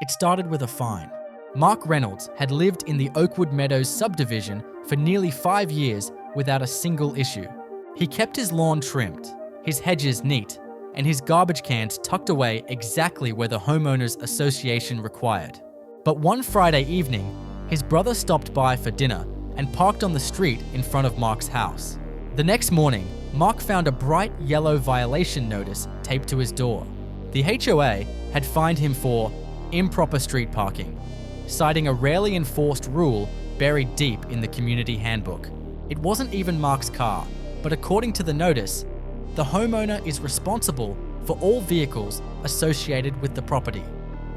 It started with a fine. Mark Reynolds had lived in the Oakwood Meadows subdivision for nearly 5 years without a single issue. He kept his lawn trimmed, his hedges neat, and his garbage cans tucked away exactly where the homeowners association required. But one Friday evening, his brother stopped by for dinner and parked on the street in front of Mark's house. The next morning, Mark found a bright yellow violation notice taped to his door. The HOA had fined him for improper street parking, citing a rarely enforced rule buried deep in the community handbook. It wasn't even Mark's car, but according to the notice, the homeowner is responsible for all vehicles associated with the property.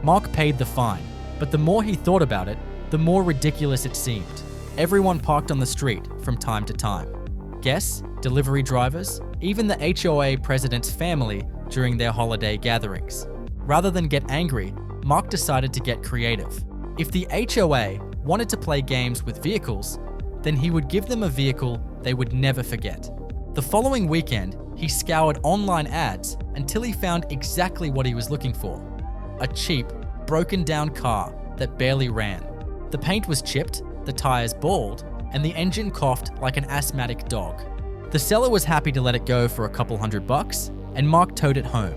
Mark paid the fine, but the more he thought about it, the more ridiculous it seemed. Everyone parked on the street from time to time. Guests, delivery drivers, even the HOA president's family during their holiday gatherings. Rather than get angry, Mark decided to get creative. If the HOA wanted to play games with vehicles, then he would give them a vehicle they would never forget. The following weekend, he scoured online ads until he found exactly what he was looking for: a cheap, broken-down car that barely ran. The paint was chipped, the tires bald, and the engine coughed like an asthmatic dog. The seller was happy to let it go for a couple $100, and Mark towed it home.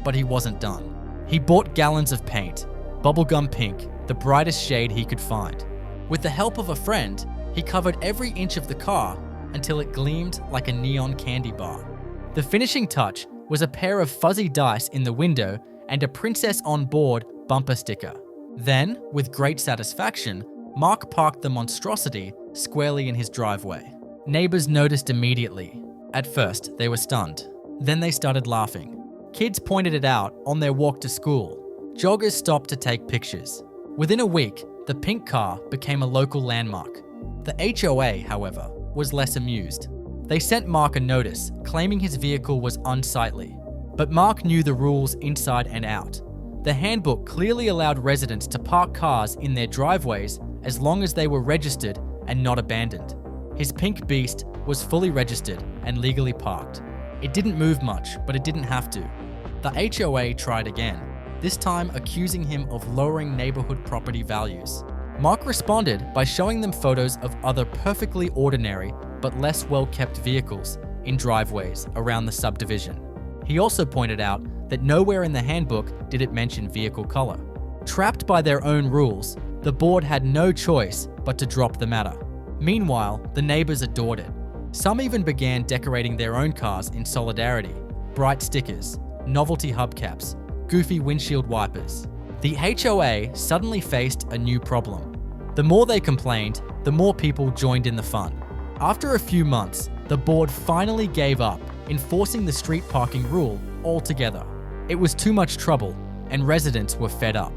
But he wasn't done. He bought gallons of paint, bubblegum pink, the brightest shade he could find. With the help of a friend, he covered every inch of the car until it gleamed like a neon candy bar. The finishing touch was a pair of fuzzy dice in the window and a Princess on Board bumper sticker. Then, with great satisfaction, Mark parked the monstrosity squarely in his driveway. Neighbors noticed immediately. At first, they were stunned. Then they started laughing. Kids pointed it out on their walk to school. Joggers stopped to take pictures. Within a week, the pink car became a local landmark. The HOA, however, was less amused. They sent Mark a notice claiming his vehicle was unsightly. But Mark knew the rules inside and out. The handbook clearly allowed residents to park cars in their driveways as long as they were registered and not abandoned. His pink beast was fully registered and legally parked. It didn't move much, but it didn't have to. The HOA tried again, this time accusing him of lowering neighborhood property values. Mark responded by showing them photos of other perfectly ordinary but less well-kept vehicles in driveways around the subdivision. He also pointed out that nowhere in the handbook did it mention vehicle color. Trapped by their own rules, the board had no choice but to drop the matter. Meanwhile, the neighbors adored it. Some even began decorating their own cars in solidarity. Bright stickers, novelty hubcaps, goofy windshield wipers. The HOA suddenly faced a new problem. The more they complained, the more people joined in the fun. After a few months, the board finally gave up enforcing the street parking rule altogether. It was too much trouble, and residents were fed up.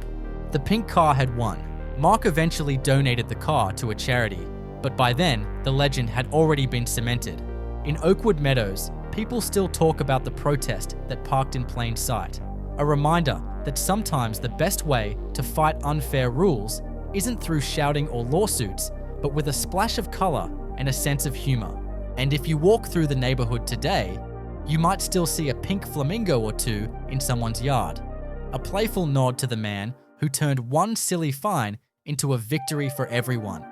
The pink car had won. Mark eventually donated the car to a charity, but by then, the legend had already been cemented. In Oakwood Meadows, people still talk about the protest that parked in plain sight, a reminder that sometimes the best way to fight unfair rules isn't through shouting or lawsuits, but with a splash of color and a sense of humor. And if you walk through the neighborhood today, you might still see a pink flamingo or two in someone's yard, a playful nod to the man who turned one silly fine into a victory for everyone.